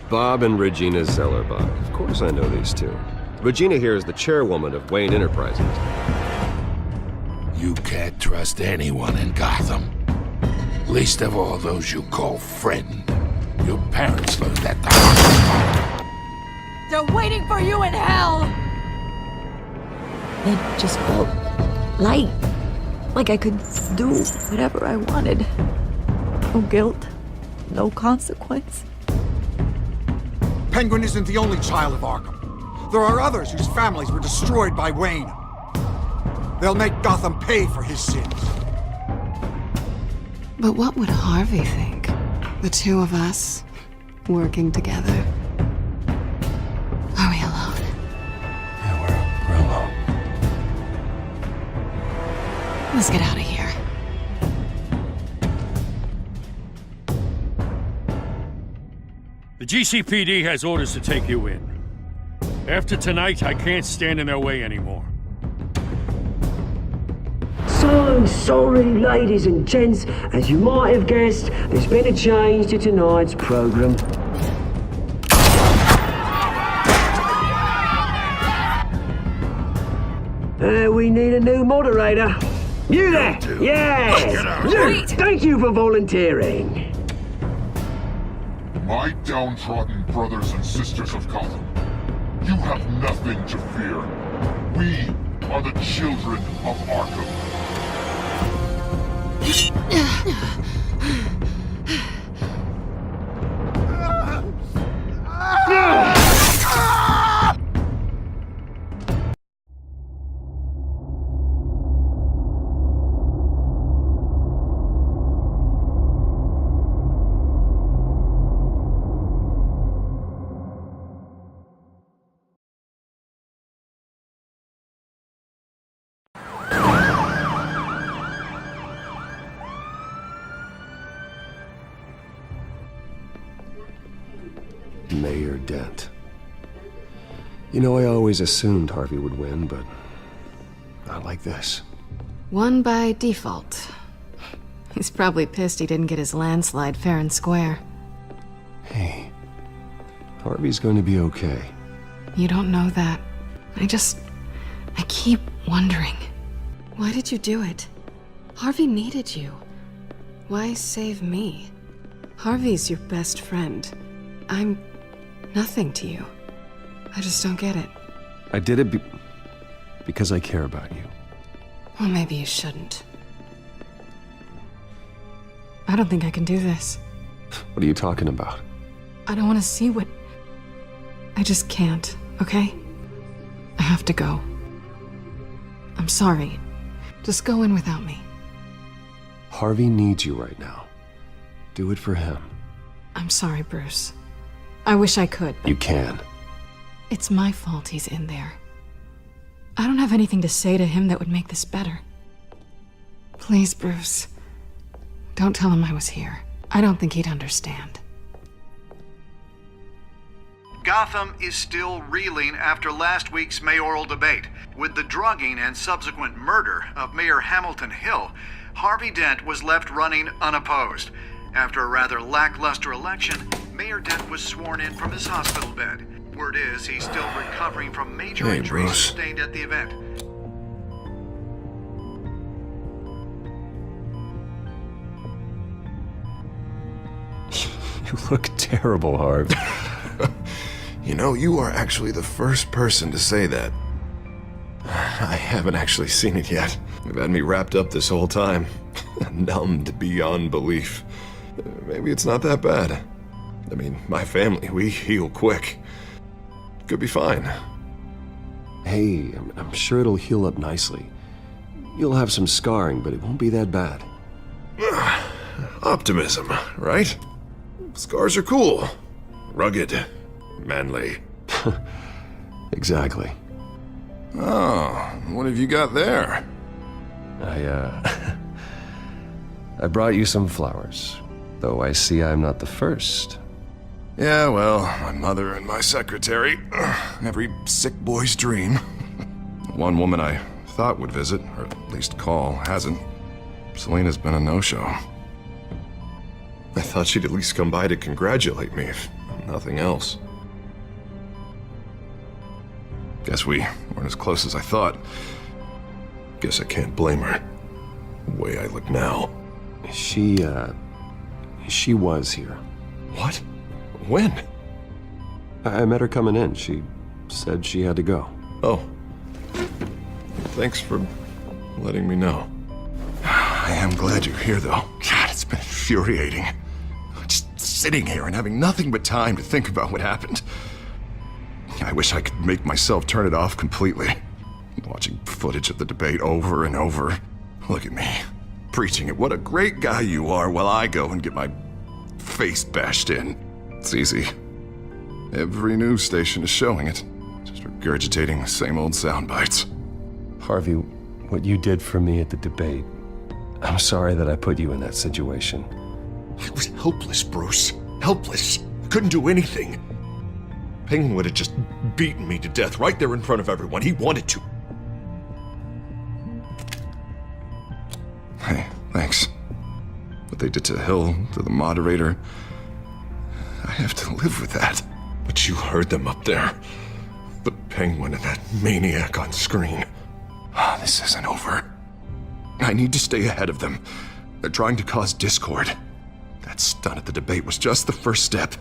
Bob and Regina Zellerbach. Of course I know these two. Regina here is the chairwoman of Wayne Enterprises. You can't trust anyone in Gotham. Least of all those you call friend. Your parents learned that the hard way. They're waiting for you in hell! It just felt light. Like I could do whatever I wanted. No guilt, no consequence. Penguin isn't the only child of Arkham. There are others whose families were destroyed by Wayne. They'll make Gotham pay for his sins. But what would Harvey think? The two of us, working together. Are we alone? Yeah, we're alone. Let's get out of here. The GCPD has orders to take you in. After tonight, I can't stand in their way anymore. So sorry, ladies and gents. As you might have guessed, there's been a change to tonight's program. We need a new moderator. You there? Yes! Luke, thank you for volunteering. My downtrodden brothers and sisters of Gotham, you have nothing to fear. We are the children of Arkham. Mayor Dent. You know, I always assumed Harvey would win, but not like this. Won by default. He's probably pissed he didn't get his landslide fair and square. Hey, Harvey's going to be okay. You don't know that. I keep wondering. Why did you do it? Harvey needed you. Why save me? Harvey's your best friend. I'm nothing to you. I just don't get it. I did it because I care about you. Well, maybe you shouldn't. I don't think I can do this. What are you talking about? I don't want to see what... I just can't, okay? I have to go. I'm sorry. Just go in without me. Harvey needs you right now. Do it for him. I'm sorry, Bruce. I wish I could, but... You can. It's my fault he's in there. I don't have anything to say to him that would make this better. Please, Bruce. Don't tell him I was here. I don't think he'd understand. Gotham is still reeling after last week's mayoral debate. With the drugging and subsequent murder of Mayor Hamilton Hill, Harvey Dent was left running unopposed. After a rather lackluster election, Mayor Dent was sworn in from his hospital bed. Word is he's still recovering from major injuries sustained at the event. You look terrible, Harv. You know, you are actually the first person to say that. I haven't actually seen it yet. You've had me wrapped up this whole time. Numbed beyond belief. Maybe it's not that bad. I mean, my family, we heal quick. Could be fine. Hey, I'm sure it'll heal up nicely. You'll have some scarring, but it won't be that bad. Optimism, right? Scars are cool. Rugged. Manly. Exactly. Oh, what have you got there? I brought you some flowers. Though I see I'm not the first. Yeah, well, my mother and my secretary. Every sick boy's dream. One woman I thought would visit, or at least call, hasn't. Selena's been a no-show. I thought she'd at least come by to congratulate me. Nothing else. Guess we weren't as close as I thought. Guess I can't blame her. The way I look now. She was here. What? When? I met her coming in. She said she had to go. Oh. Thanks for letting me know. I am glad you're here, though. God, it's been infuriating. Just sitting here and having nothing but time to think about what happened. I wish I could make myself turn it off completely. Watching footage of the debate over and over. Look at me, preaching at what a great guy you are while I go and get my face bashed in. It's easy. Every news station is showing it. Just regurgitating the same old sound bites. Harvey, what you did for me at the debate, I'm sorry that I put you in that situation. I was helpless, Bruce. Helpless. Couldn't do anything. Penguin would have just beaten me to death right there in front of everyone. He wanted to. Hey, thanks. What they did to Hill, to the moderator, I have to live with that. But you heard them up there. The Penguin and that maniac on screen. This isn't over. I need to stay ahead of them. They're trying to cause discord. That stunt at the debate was just the first step.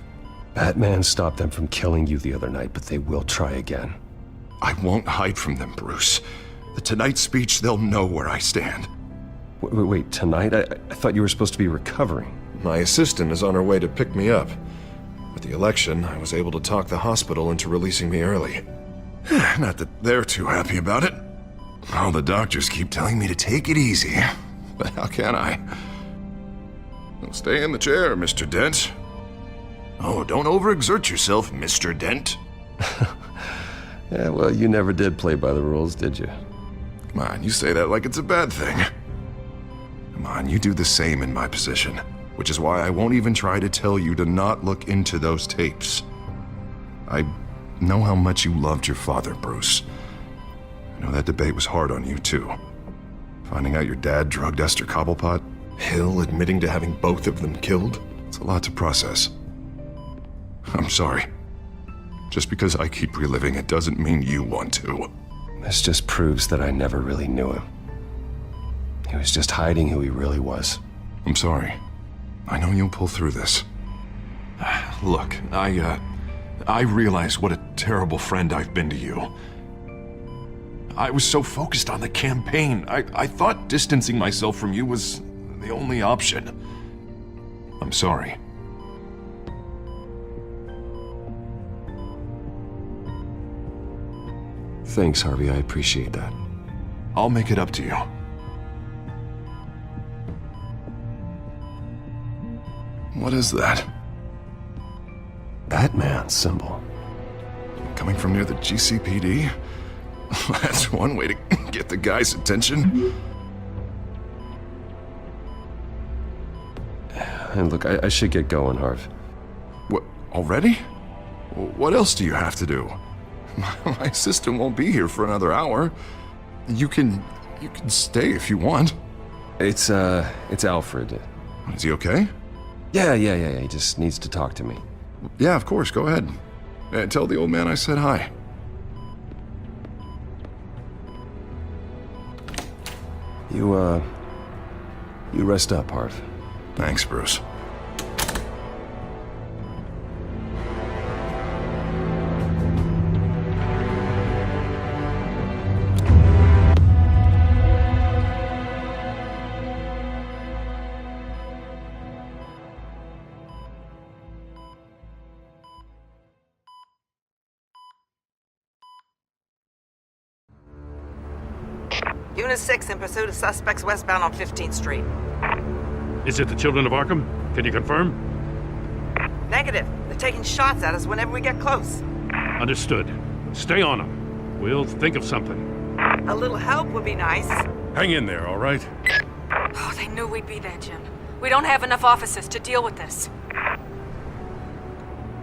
Batman stopped them from killing you the other night, but they will try again. I won't hide from them, Bruce. The Tonight speech, they'll know where I stand. Wait, tonight? I thought you were supposed to be recovering. My assistant is on her way to pick me up. With the election, I was able to talk the hospital into releasing me early. Not that they're too happy about it. All the doctors keep telling me to take it easy. But how can I? Well, stay in the chair, Mr. Dent. Oh, don't overexert yourself, Mr. Dent. Yeah, well, you never did play by the rules, did you? Come on, you say that like it's a bad thing. Come on, you do the same in my position. Which is why I won't even try to tell you to not look into those tapes. I know how much you loved your father, Bruce. I know that debate was hard on you, too. Finding out your dad drugged Esther Cobblepot, Hill admitting to having both of them killed, it's a lot to process. I'm sorry. Just because I keep reliving it doesn't mean you want to. This just proves that I never really knew him. He was just hiding who he really was. I'm sorry. I know you'll pull through this. Look, I realize what a terrible friend I've been to you. I was so focused on the campaign. I thought distancing myself from you was the only option. I'm sorry. Thanks, Harvey. I appreciate that. I'll make it up to you. What is that? Batman symbol. Coming from near the GCPD? That's one way to get the guy's attention. And look, I should get going, Harv. What, already? What else do you have to do? My assistant won't be here for another hour. You can stay if you want. It's Alfred. Is he okay? Yeah. He just needs to talk to me. Yeah, of course. Go ahead. Tell the old man I said hi. You rest up, Harv. Thanks, Bruce. Unit 6 in pursuit of suspects westbound on 15th Street. Is it the Children of Arkham? Can you confirm? Negative. They're taking shots at us whenever we get close. Understood. Stay on them. We'll think of something. A little help would be nice. Hang in there, all right? Oh, they knew we'd be there, Jim. We don't have enough officers to deal with this.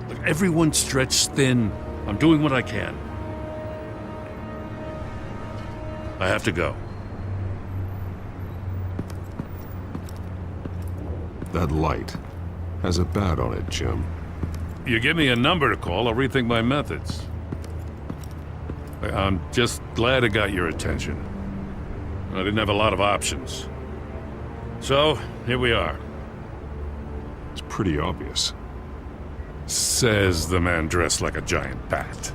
Look, everyone's stretched thin. I'm doing what I can. I have to go. That light has a bat on it, Jim. you give me a number to call, I'll rethink my methods. I'm just glad it got your attention. I didn't have a lot of options. So, here we are. It's pretty obvious. Says the man dressed like a giant bat.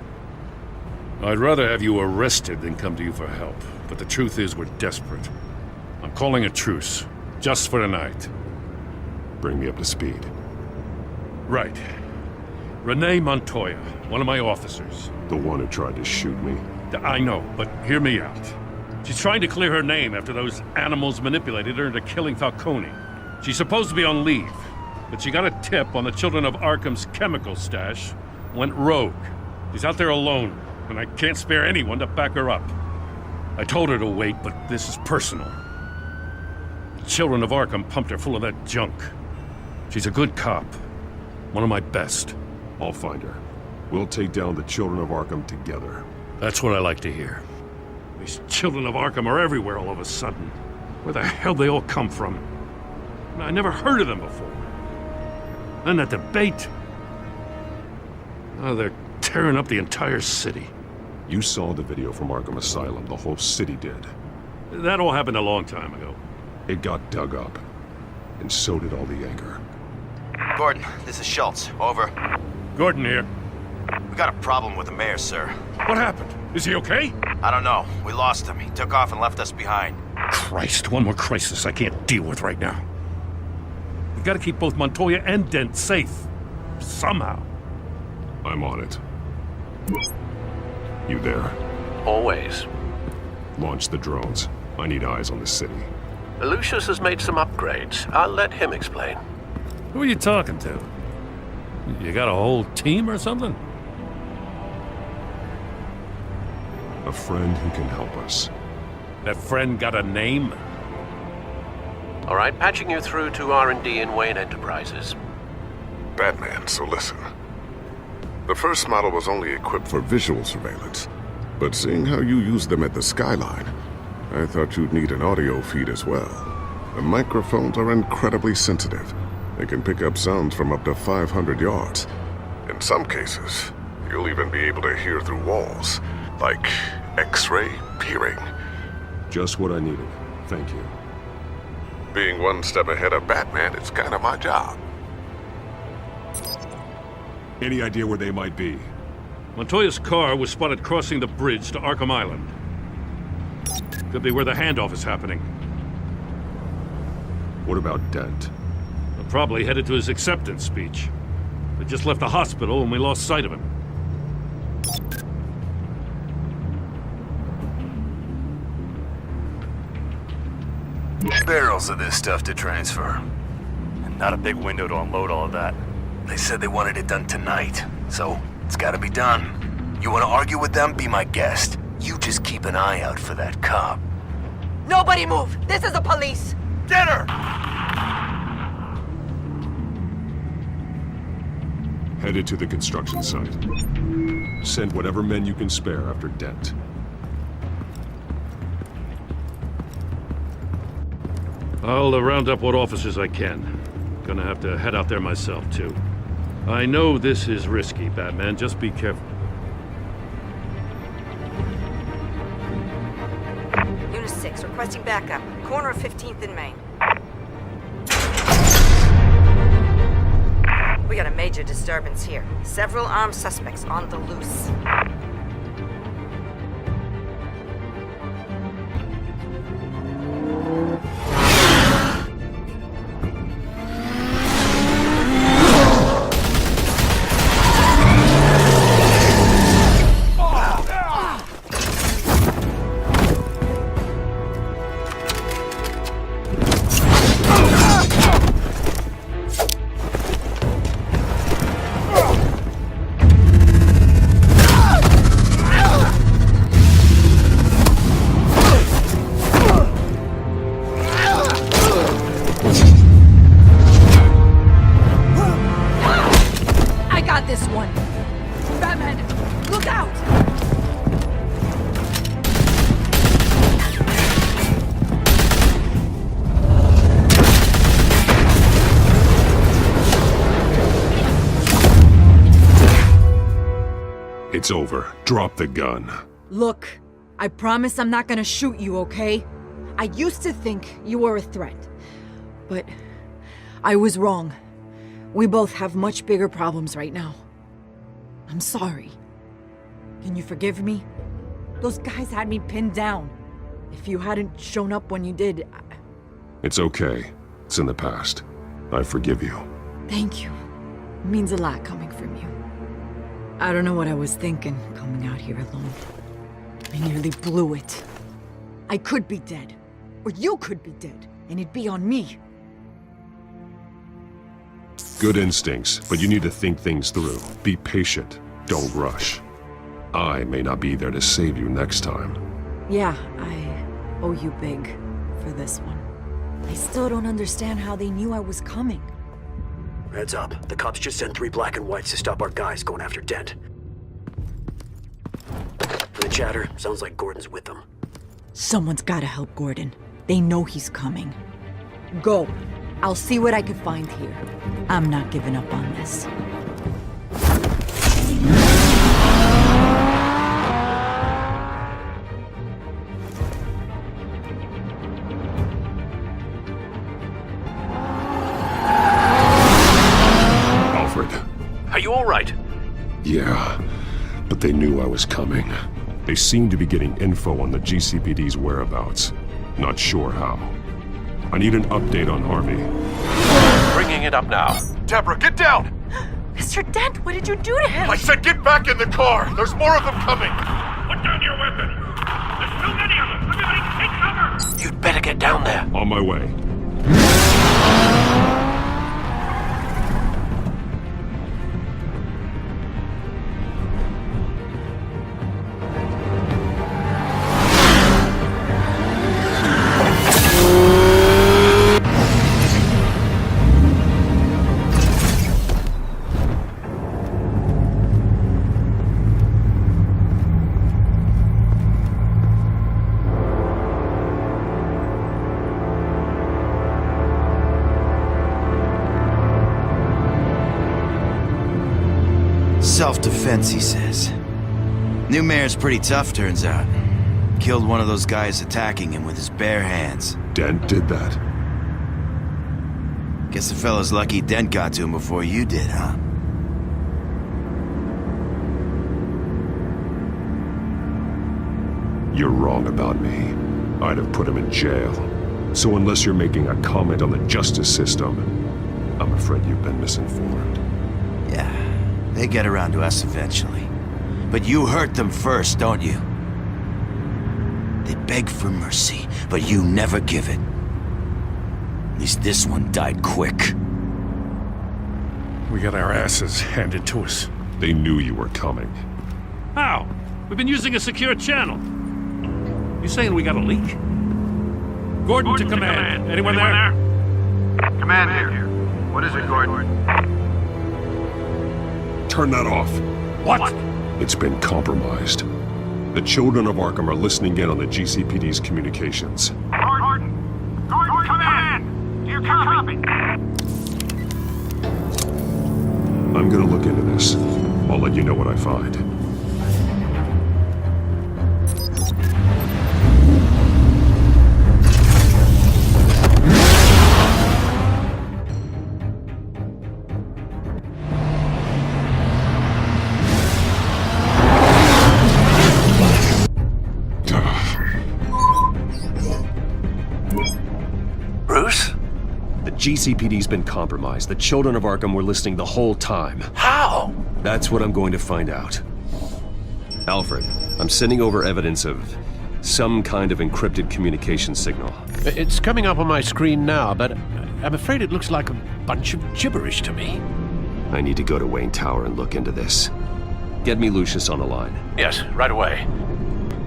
I'd rather have you arrested than come to you for help, but the truth is we're desperate. I'm calling a truce, just for tonight. Bring me up to speed. Right. Renee Montoya, one of my officers. The one who tried to shoot me. I know, but hear me out. She's trying to clear her name after those animals manipulated her into killing Falcone. She's supposed to be on leave, but she got a tip on the Children of Arkham's chemical stash, went rogue. She's out there alone, and I can't spare anyone to back her up. I told her to wait, but this is personal. The Children of Arkham pumped her full of that junk. She's a good cop. One of my best. I'll find her. We'll take down the Children of Arkham together. That's what I like to hear. These Children of Arkham are everywhere all of a sudden. Where the hell they all come from? I never heard of them before. And that debate. Oh, they're tearing up the entire city. You saw the video from Arkham Asylum. The whole city did. That all happened a long time ago. It got dug up. And so did all the anger. Gordon, this is Schultz. Over. Gordon here. We got a problem with the mayor, sir. What happened? Is he okay? I don't know. We lost him. He took off and left us behind. Christ, one more crisis I can't deal with right now. We gotta keep both Montoya and Dent safe. Somehow. I'm on it. You there? Always. Launch the drones. I need eyes on the city. Lucius has made some upgrades. I'll let him explain. Who are you talking to? You got a whole team or something? A friend who can help us. That friend got a name? All right, patching you through to R&D in Wayne Enterprises. Batman, so listen. The first model was only equipped for visual surveillance, but seeing how you use them at the Skyline, I thought you'd need an audio feed as well. The microphones are incredibly sensitive. They can pick up sounds from up to 500 yards. In some cases, you'll even be able to hear through walls, like X-ray peering. Just what I needed. Thank you. Being one step ahead of Batman is kind of my job. Any idea where they might be? Montoya's car was spotted crossing the bridge to Arkham Island. Could be where the handoff is happening. What about Dent? They're probably headed to his acceptance speech. They just left the hospital and we lost sight of him. Barrels of this stuff to transfer. And not a big window to unload all of that. They said they wanted it done tonight, so it's gotta be done. You wanna argue with them? Be my guest. You just keep an eye out for that cop. Nobody move! This is the police! Get her! Headed to the construction site. Send whatever men you can spare after Dent. I'll round up what officers I can. Gonna have to head out there myself, too. I know this is risky, Batman. Just be careful. Unit 6, requesting backup. Corner of 15th and Main. We got a major disturbance here. Several armed suspects on the loose. It's over. Drop the gun. Look, I promise I'm not gonna shoot you, okay? I used to think you were a threat, but I was wrong. We both have much bigger problems right now. I'm sorry. Can you forgive me? Those guys had me pinned down. If you hadn't shown up when you did, It's okay. It's in the past. I forgive you. Thank you. It means a lot coming from you. I don't know what I was thinking, coming out here alone. I nearly blew it. I could be dead. Or you could be dead, and it'd be on me. Good instincts, but you need to think things through. Be patient. Don't rush. I may not be there to save you next time. Yeah, I owe you big for this one. I still don't understand how they knew I was coming. Heads up. The cops just sent 3 black and whites to stop our guys going after Dent. From the chatter, sounds like Gordon's with them. Someone's gotta help Gordon. They know he's coming. Go. I'll see what I can find here. I'm not giving up on this. Alfred. Are you all right? Yeah, but they knew I was coming. They seem to be getting info on the GCPD's whereabouts. Not sure how. I need an update on Harvey. Bringing it up now. Deborah, get down! Mr. Dent, what did you do to him? I said get back in the car! There's more of them coming! Put down your weapon! There's too many of them! Everybody take cover! You'd better get down there. On my way. Self-defense, he says. New mayor's pretty tough, turns out. Killed one of those guys attacking him with his bare hands. Dent did that? Guess the fella's lucky Dent got to him before you did, huh? You're wrong about me. I'd have put him in jail. So unless you're making a comment on the justice system, I'm afraid you've been misinformed. Yeah, they get around to us eventually. But you hurt them first, don't you? They beg for mercy, but you never give it. At least this one died quick. We got our asses handed to us. They knew you were coming. How? We've been using a secure channel. You saying we got a leak? Gordon to command. Anyone there? Command here. What is it, Gordon? Turn that off. What? It's been compromised. The children of Arkham are listening in on the GCPD's communications. Gordon, command! Do you copy? I'm gonna look into this. I'll let you know what I find. Bruce? The GCPD's been compromised. The children of Arkham were listening the whole time. How? That's what I'm going to find out. Alfred, I'm sending over evidence of some kind of encrypted communication signal. It's coming up on my screen now, but I'm afraid it looks like a bunch of gibberish to me. I need to go to Wayne Tower and look into this. Get me Lucius on the line. Yes, right away.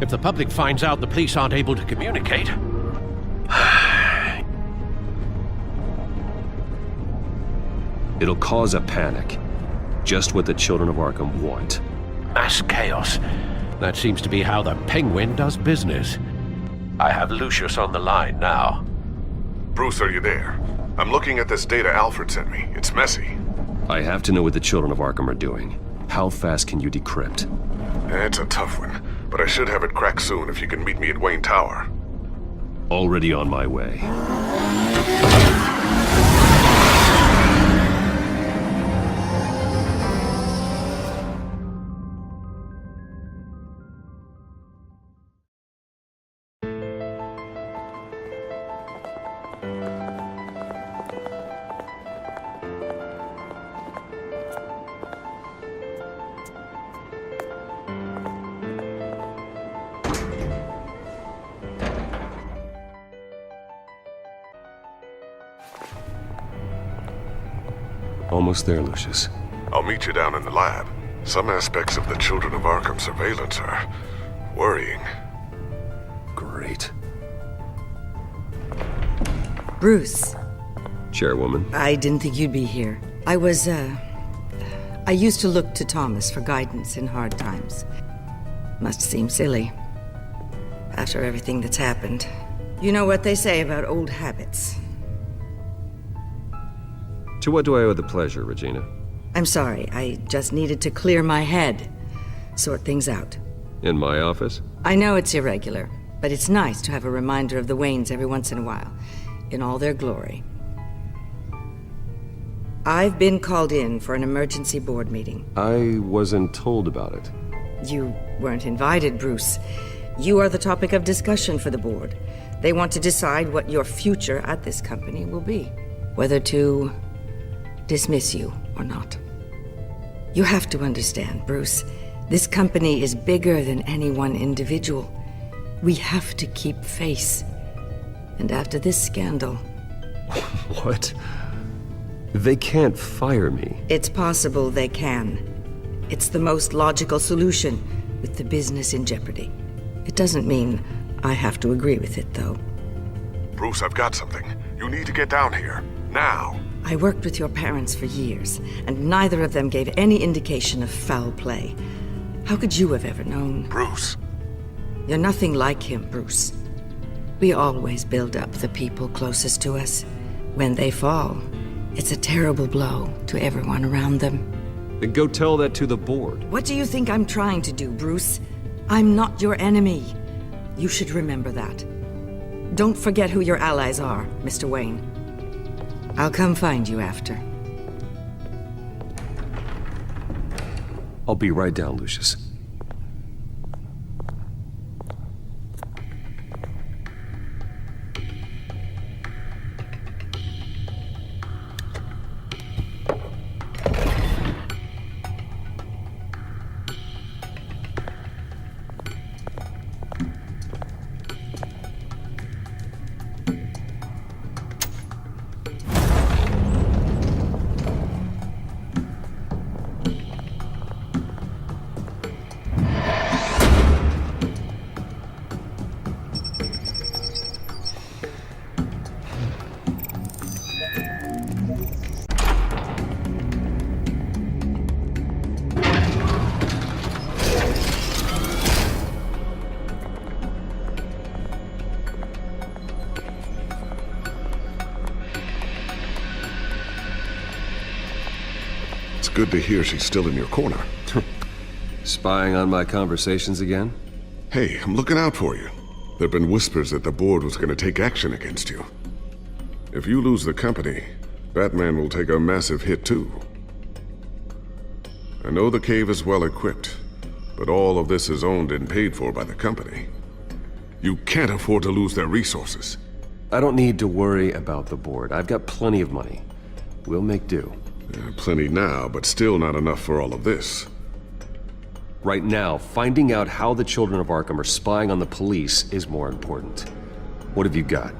If the public finds out the police aren't able to communicate... It'll cause a panic. Just what the children of Arkham want. Mass chaos. That seems to be how the Penguin does business. I have Lucius on the line now. Bruce, are you there? I'm looking at this data Alfred sent me. It's messy. I have to know what the children of Arkham are doing. How fast can you decrypt? It's a tough one, but I should have it cracked soon if you can meet me at Wayne Tower. Already on my way. Almost there, Lucius. I'll meet you down in the lab. Some aspects of the Children of Arkham surveillance are worrying. Great. Bruce. Chairwoman. I didn't think you'd be here. I used to look to Thomas for guidance in hard times. Must seem silly. After everything that's happened. You know what they say about old habits. To what do I owe the pleasure, Regina? I'm sorry, I just needed to clear my head. Sort things out. In my office? I know it's irregular, but it's nice to have a reminder of the Waynes every once in a while. In all their glory. I've been called in for an emergency board meeting. I wasn't told about it. You weren't invited, Bruce. You are the topic of discussion for the board. They want to decide what your future at this company will be. Whether to dismiss you or not. You have to understand, Bruce. This company is bigger than any one individual. We have to keep face. And after this scandal... What? They can't fire me. It's possible they can. It's the most logical solution, with the business in jeopardy. It doesn't mean I have to agree with it, though. Bruce, I've got something. You need to get down here. Now. I worked with your parents for years, and neither of them gave any indication of foul play. How could you have ever known? Bruce. You're nothing like him, Bruce. We always build up the people closest to us. When they fall, it's a terrible blow to everyone around them. Then go tell that to the board. What do you think I'm trying to do, Bruce? I'm not your enemy. You should remember that. Don't forget who your allies are, Mr. Wayne. I'll come find you after. I'll be right down, Lucius. Good to hear she's still in your corner. Spying on my conversations again? Hey, I'm looking out for you. There've been whispers that the board was going to take action against you. If you lose the company, Batman will take a massive hit too. I know the cave is well equipped, but all of this is owned and paid for by the company. You can't afford to lose their resources. I don't need to worry about the board. I've got plenty of money. We'll make do. Plenty now, but still not enough for all of this. Right now, finding out how the Children of Arkham are spying on the police is more important. What have you got?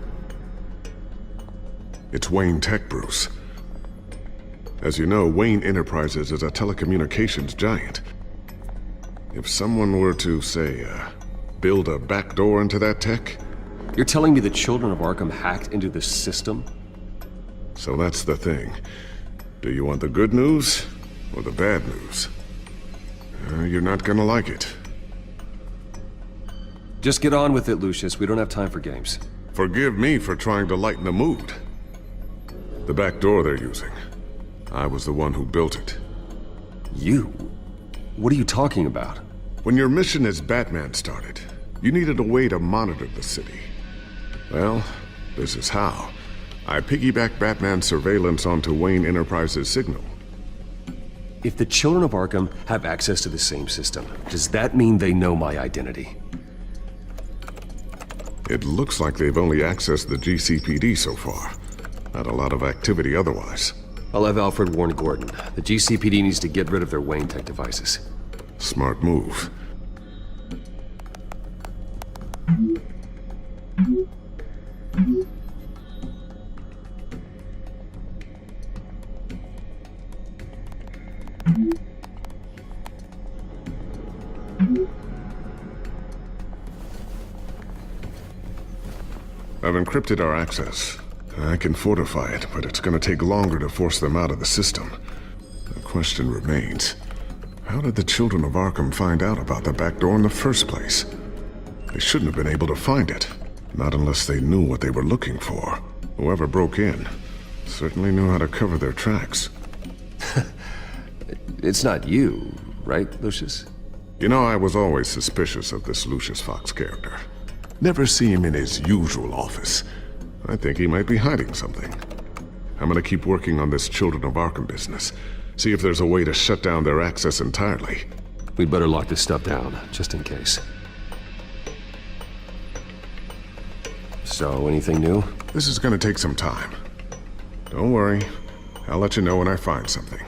It's Wayne Tech, Bruce. As you know, Wayne Enterprises is a telecommunications giant. If someone were to, say, build a backdoor into that tech... You're telling me the Children of Arkham hacked into this system? So that's the thing. Do you want the good news or the bad news? You're not gonna like it. Just get on with it, Lucius. We don't have time for games. Forgive me for trying to lighten the mood. The back door they're using. I was the one who built it. You? What are you talking about? When your mission as Batman started, you needed a way to monitor the city. Well, this is how. I piggybacked Batman's surveillance onto Wayne Enterprises' signal. If the children of Arkham have access to the same system, does that mean they know my identity? It looks like they've only accessed the GCPD so far. Not a lot of activity otherwise. I'll have Alfred warn Gordon. The GCPD needs to get rid of their Wayne Tech devices. Smart move. I've encrypted our access. I can fortify it, but it's gonna take longer to force them out of the system. The question remains, how did the children of Arkham find out about the back door in the first place? They shouldn't have been able to find it. Not unless they knew what they were looking for. Whoever broke in certainly knew how to cover their tracks. It's not you, right, Lucius? You know, I was always suspicious of this Lucius Fox character. Never see him in his usual office. I think he might be hiding something. I'm gonna keep working on this Children of Arkham business. See if there's a way to shut down their access entirely. We'd better lock this stuff down, just in case. So, anything new? This is gonna take some time. Don't worry. I'll let you know when I find something.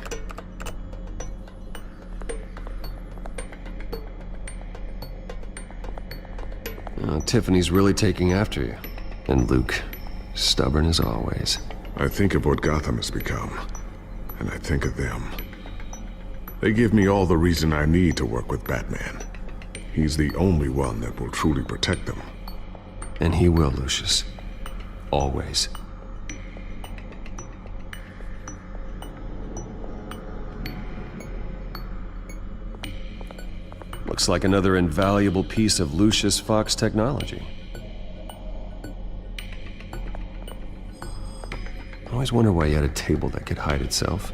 Tiffany's really taking after you. And Luke, stubborn as always. I think of what Gotham has become, and I think of them. They give me all the reason I need to work with Batman. He's the only one that will truly protect them. And he will, Lucius. Always. Looks like another invaluable piece of Lucius Fox technology. I always wonder why you had a table that could hide itself.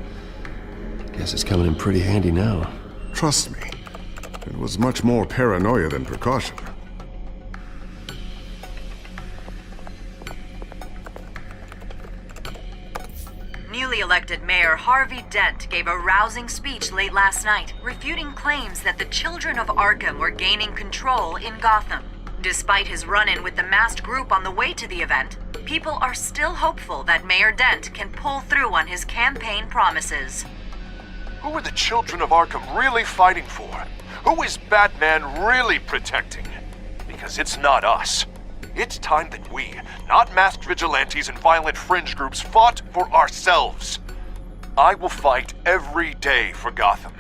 Guess it's coming in pretty handy now. Trust me, it was much more paranoia than precaution. Newly elected Mayor Harvey Dent gave a rousing speech late last night, refuting claims that the children of Arkham were gaining control in Gotham. Despite his run-in with the masked group on the way to the event, people are still hopeful that Mayor Dent can pull through on his campaign promises. Who are the children of Arkham really fighting for? Who is Batman really protecting? Because it's not us. It's time that we, not masked vigilantes and violent fringe groups, fought for ourselves. I will fight every day for Gotham.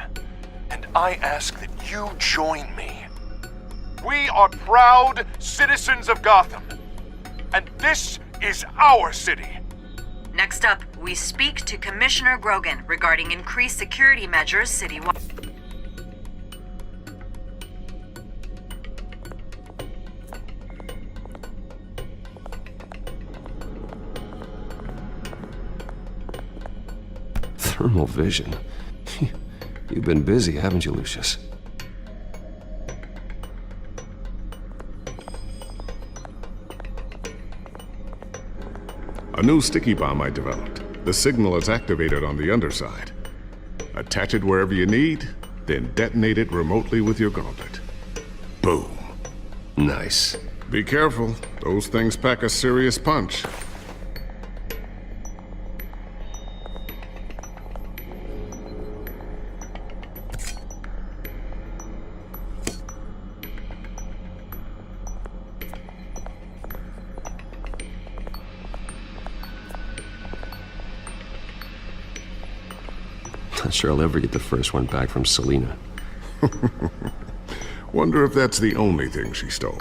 And I ask that you join me. We are proud citizens of Gotham. And this is our city. Next up, we speak to Commissioner Grogan regarding increased security measures citywide. Thermal vision. You've been busy, haven't you, Lucius? A new sticky bomb I developed. The signal is activated on the underside. Attach it wherever you need, then detonate it remotely with your gauntlet. Boom. Nice. Be careful. Those things pack a serious punch. Not sure I'll ever get the first one back from Selina. Wonder if that's the only thing she stole.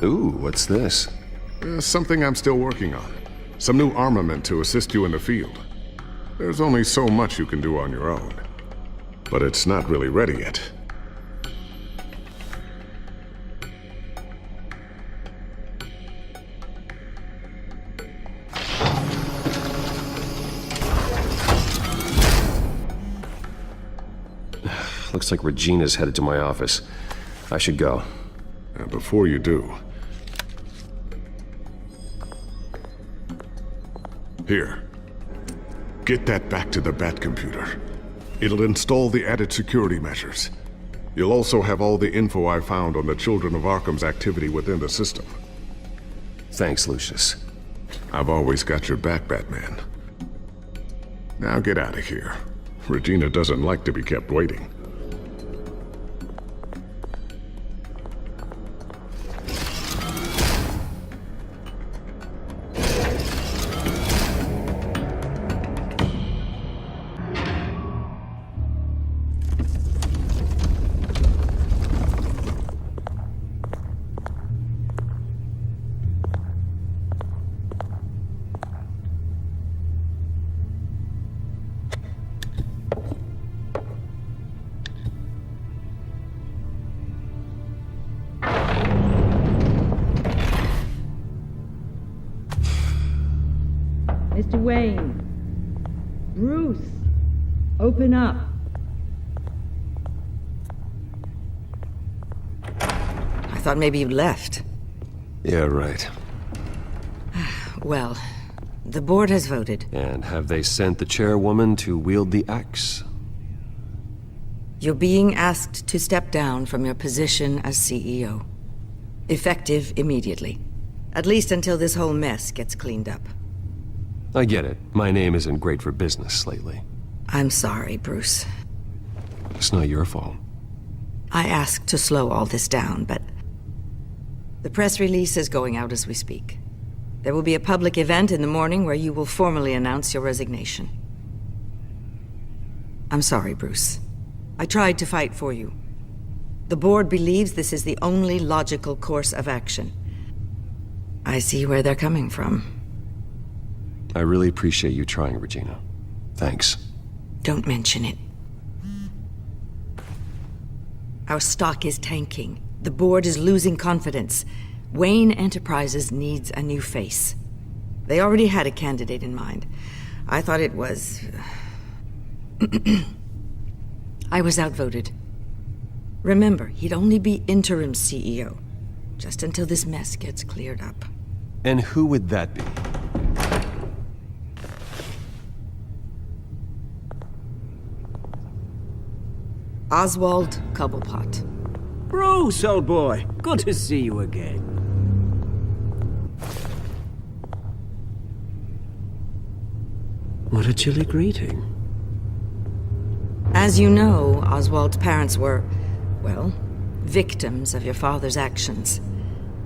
Ooh, what's this? Something I'm still working on. Some new armament to assist you in the field. There's only so much you can do on your own. But it's not really ready yet. Looks like Regina's headed to my office. I should go. And before you do... Here. Get that back to the Bat computer. It'll install the added security measures. You'll also have all the info I found on the Children of Arkham's activity within the system. Thanks, Lucius. I've always got your back, Batman. Now get out of here. Regina doesn't like to be kept waiting. Mr. Wayne. Bruce. Open up. I thought maybe you'd left. Yeah, right. Well, the board has voted. And have they sent the chairwoman to wield the axe? You're being asked to step down from your position as CEO. Effective immediately. At least until this whole mess gets cleaned up. I get it. My name isn't great for business lately. I'm sorry, Bruce. It's not your fault. I asked to slow all this down, but... the press release is going out as we speak. There will be a public event in the morning where you will formally announce your resignation. I'm sorry, Bruce. I tried to fight for you. The board believes this is the only logical course of action. I see where they're coming from. I really appreciate you trying, Regina. Thanks. Don't mention it. Our stock is tanking. The board is losing confidence. Wayne Enterprises needs a new face. They already had a candidate in mind. I thought it was... I was outvoted. Remember, he'd only be interim CEO, just until this mess gets cleared up. And who would that be? Oswald Cobblepot. Bruce, old boy. Good to see you again. What a chilly greeting. As you know, Oswald's parents were, well, victims of your father's actions.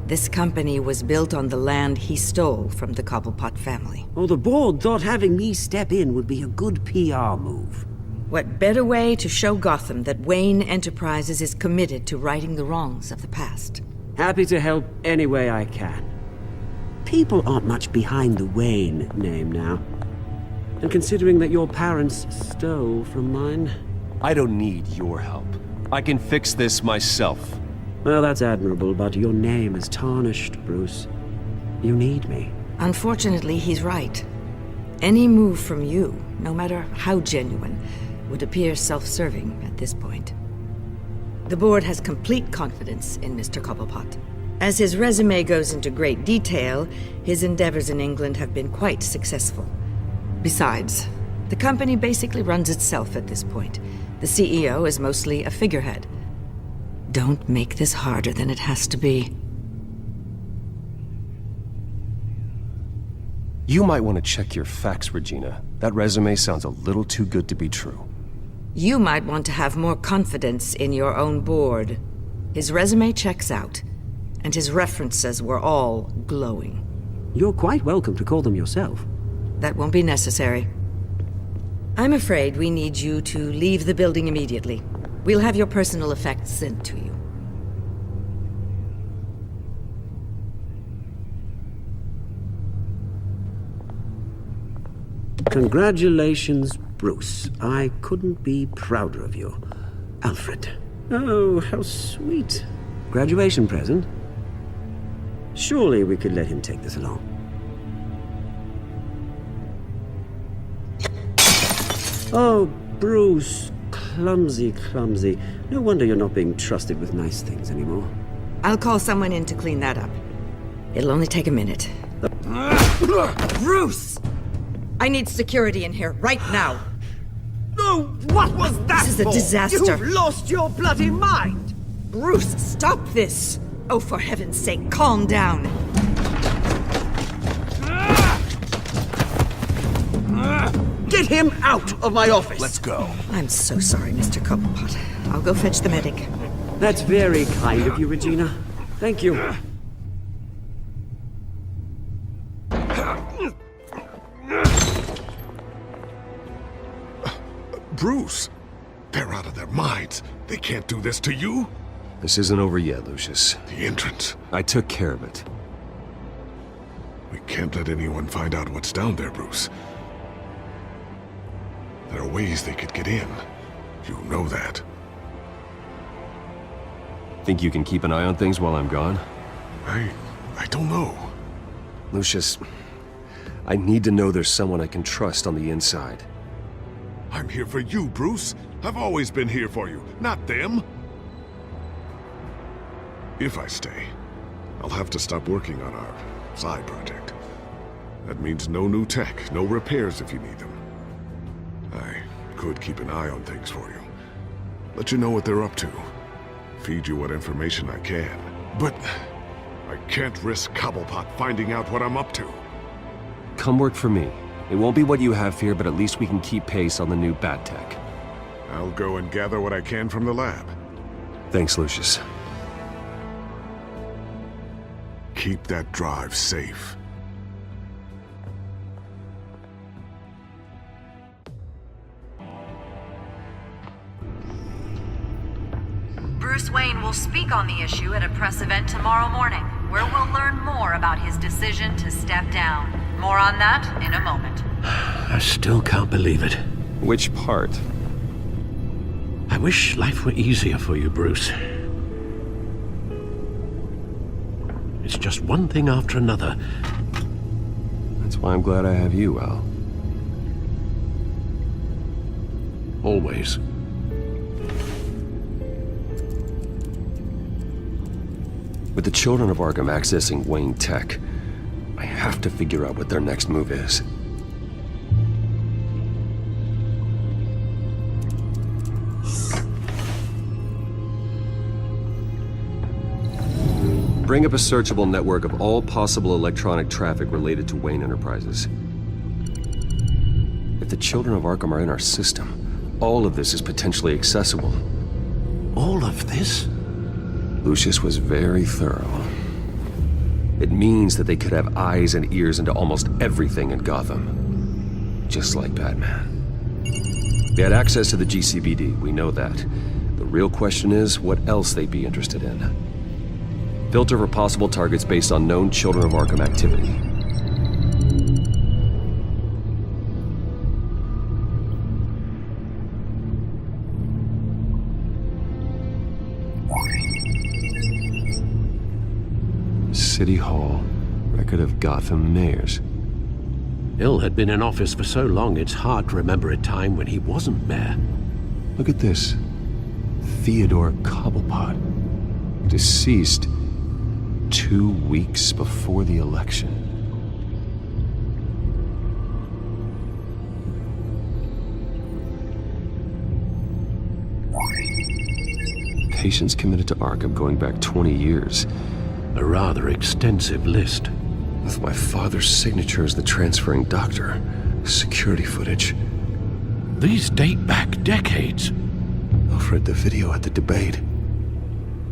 This company was built on the land he stole from the Cobblepot family. Oh, the board thought having me step in would be a good PR move. What better way to show Gotham that Wayne Enterprises is committed to righting the wrongs of the past? Happy to help any way I can. People aren't much behind the Wayne name now. And considering that your parents stole from mine... I don't need your help. I can fix this myself. Well, that's admirable, but your name is tarnished, Bruce. You need me. Unfortunately, he's right. Any move from you, no matter how genuine, would appear self-serving at this point. The board has complete confidence in Mr. Cobblepot. As his resume goes into great detail, his endeavors in England have been quite successful. Besides, the company basically runs itself at this point. The CEO is mostly a figurehead. Don't make this harder than it has to be. You might want to check your facts, Regina. That resume sounds a little too good to be true. You might want to have more confidence in your own board. His resume checks out, and his references were all glowing. You're quite welcome to call them yourself. That won't be necessary. I'm afraid we need you to leave the building immediately. We'll have your personal effects sent to you. Congratulations, Bruce. I couldn't be prouder of you. Alfred. Oh, how sweet. Graduation present? Surely we could let him take this along. Oh, Bruce, Clumsy, clumsy. No wonder you're not being trusted with nice things anymore. I'll call someone in to clean that up. It'll only take a minute. Bruce! I need security in here, right now. No, what was that This is a for? disaster. You've lost your bloody mind! Bruce, stop this! Oh, for heaven's sake, calm down. Get him out of my office! Let's go. I'm so sorry, Mr. Cobblepot. I'll go fetch the medic. That's very kind of you, Regina. Thank you. Bruce, they're out of their minds. They can't do this to you. This isn't over yet, Lucius. The entrance. I took care of it. We can't let anyone find out what's down there, Bruce. There are ways they could get in. You know that. Think you can keep an eye on things while I'm gone? I don't know. Lucius, I need to know there's someone I can trust on the inside. I'm here for you, Bruce. I've always been here for you, not them. If I stay, I'll have to stop working on our side project. That means no new tech, no repairs if you need them. I could keep an eye on things for you. Let you know what they're up to. Feed you what information I can. But I can't risk Cobblepot finding out what I'm up to. Come work for me. It won't be what you have here, but at least we can keep pace on the new bat tech. I'll go and gather what I can from the lab. Thanks, Lucius. Keep that drive safe. Bruce Wayne will speak on the issue at a press event tomorrow morning, where we'll learn more about his decision to step down. More on that in a moment. I still can't believe it. Which part? I wish life were easier for you, Bruce. It's just one thing after another. That's why I'm glad I have you, Al. Always. With the children of Arkham accessing Wayne Tech, I have to figure out what their next move is. Bring up a searchable network of all possible electronic traffic related to Wayne Enterprises. If the children of Arkham are in our system, all of this is potentially accessible. All of this? Lucius was very thorough. It means that they could have eyes and ears into almost everything in Gotham. Just like Batman. They had access to the GCPD, we know that. The real question is, what else they'd be interested in. Filter for possible targets based on known Children of Arkham activity. City Hall. Record of Gotham mayors. Hill had been in office for so long, it's hard to remember a time when he wasn't mayor. Look at this. Theodore Cobblepot. Deceased 2 weeks before the election. Patients committed to Arkham going back 20 years. A rather extensive list. With my father's signature as the transferring doctor. Security footage. These date back decades. Alfred, the video at the debate.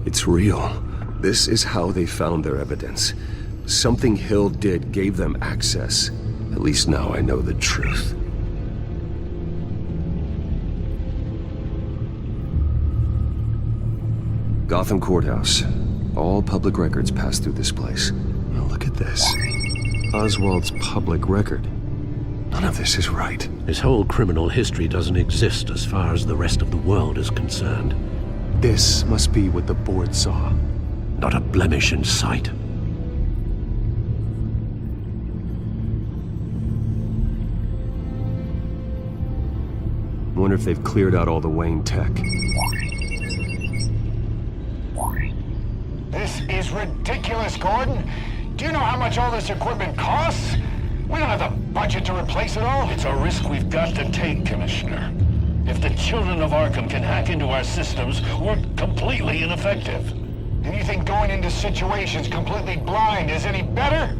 It's real. This is how they found their evidence. Something Hill did gave them access. At least now I know the truth. Gotham Courthouse. All public records pass through this place. Now look at this. Oswald's public record. None of this is right. His whole criminal history doesn't exist as far as the rest of the world is concerned. This must be what the board saw. Not a blemish in sight. Wonder if they've cleared out all the Wayne tech. This is ridiculous, Gordon. Do you know how much all this equipment costs? We don't have the budget to replace it all. It's a risk we've got to take, Commissioner. If the children of Arkham can hack into our systems, we're completely ineffective. And you think going into situations completely blind is any better?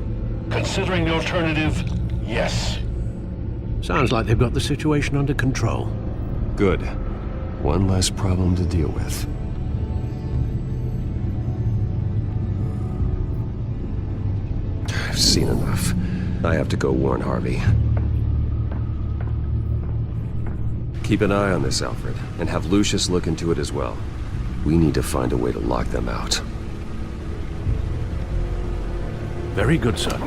Considering the alternative, yes. Sounds like they've got the situation under control. Good. One less problem to deal with. I've seen enough. I have to go warn Harvey. Keep an eye on this, Alfred, and have Lucius look into it as well. We need to find a way to lock them out. Very good, sir.